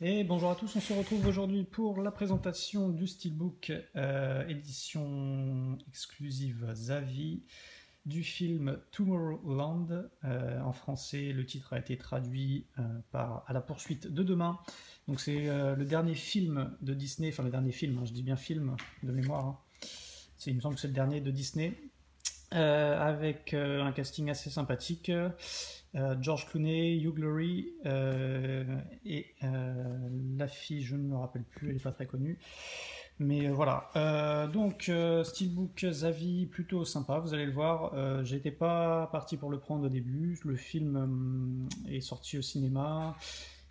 Et bonjour à tous, on se retrouve aujourd'hui pour la présentation du Steelbook édition exclusive Zavi du film Tomorrowland. En français, le titre a été traduit par À la poursuite de demain. Donc c'est le dernier film de Disney, enfin le dernier film, hein, je dis bien film de mémoire. Hein. Il me semble que c'est le dernier de Disney. Avec un casting assez sympathique. George Clooney, Hugh Laurie et la fille, je ne me rappelle plus, elle n'est pas très connue. Mais voilà. Donc, Steelbook Zavi, plutôt sympa, vous allez le voir. J'étais pas parti pour le prendre au début. Le film est sorti au cinéma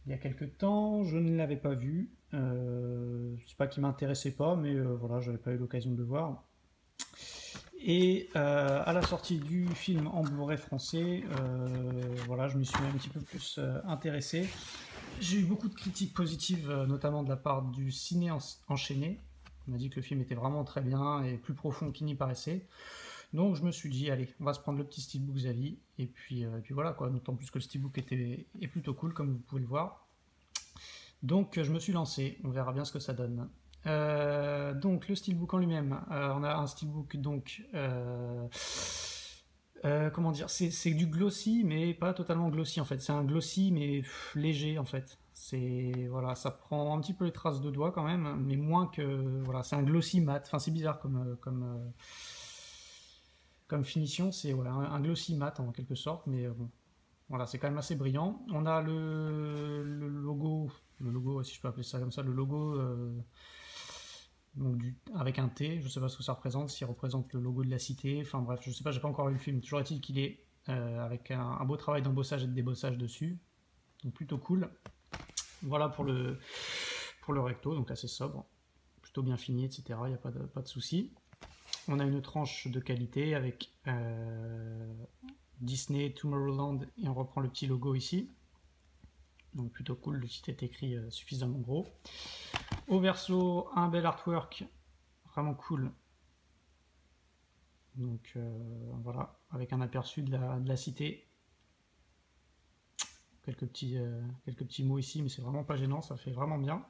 il y a quelques temps. Je ne l'avais pas vu. C'est pas qu'il m'intéressait pas, mais voilà, j'avais pas eu l'occasion de le voir. Et à la sortie du film en Blu-ray français, voilà, je me suis un petit peu plus intéressé. J'ai eu beaucoup de critiques positives, notamment de la part du Ciné Enchaîné. On m'a dit que le film était vraiment très bien et plus profond qu'il n'y paraissait. Donc je me suis dit, allez, on va se prendre le petit Steelbook Zavi. Et puis voilà, quoi. D'autant plus que le Steelbook est plutôt cool, comme vous pouvez le voir. Donc je me suis lancé, on verra bien ce que ça donne. Donc le steelbook en lui-même, on a un steelbook donc comment dire, c'est du glossy mais pas totalement glossy en fait, c'est un glossy mais léger en fait. C'est voilà, ça prend un petit peu les traces de doigts quand même, mais moins que voilà, c'est un glossy mat. Enfin c'est bizarre comme finition, c'est voilà, un glossy mat en quelque sorte, mais bon, voilà, c'est quand même assez brillant. On a le logo, si je peux appeler ça comme ça, le logo donc avec un T, je sais pas ce que ça représente, s'il représente le logo de la cité, enfin bref, je sais pas, j'ai pas encore vu le film. Toujours est-il qu'il est avec un beau travail d'embossage et de débossage dessus, donc plutôt cool. Voilà pour le recto, donc assez sobre, plutôt bien fini, etc. Il n'y a pas de souci. On a une tranche de qualité avec Disney, Tomorrowland, et on reprend le petit logo ici. Donc plutôt cool, le titre est écrit suffisamment gros. Au verso, un bel artwork, vraiment cool. Donc voilà, avec un aperçu de la cité. Quelques petits mots ici, mais c'est vraiment pas gênant, ça fait vraiment bien.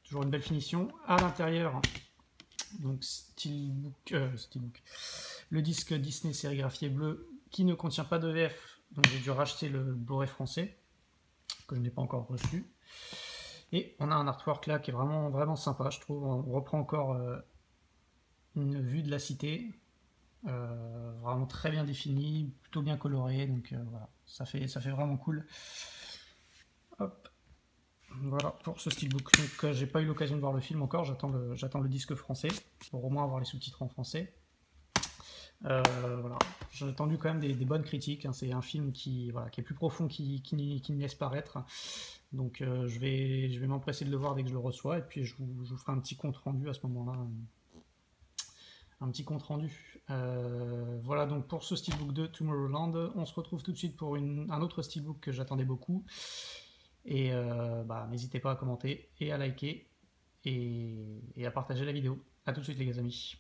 Toujours une belle finition. À l'intérieur, donc Steelbook, le disque Disney sérigraphié bleu qui ne contient pas de VF, donc j'ai dû racheter le Blu-ray français que je n'ai pas encore reçu. Et on a un artwork là qui est vraiment, vraiment sympa, je trouve. On reprend encore une vue de la cité, vraiment très bien défini, plutôt bien coloré, donc voilà, ça fait vraiment cool. Hop. Voilà pour ce steelbook. Donc j'ai pas eu l'occasion de voir le film encore, j'attends le disque français pour au moins avoir les sous-titres en français. Voilà, j'ai entendu quand même des bonnes critiques. Hein. C'est un film qui est plus profond qu'il ne laisse paraître. Donc je vais m'empresser de le voir dès que je le reçois et puis je vous ferai un petit compte rendu à ce moment-là. Un petit compte rendu. Voilà donc pour ce steelbook de Tomorrowland. On se retrouve tout de suite pour un autre steelbook que j'attendais beaucoup. Et n'hésitez pas à commenter et à liker et à partager la vidéo. A tout de suite les amis.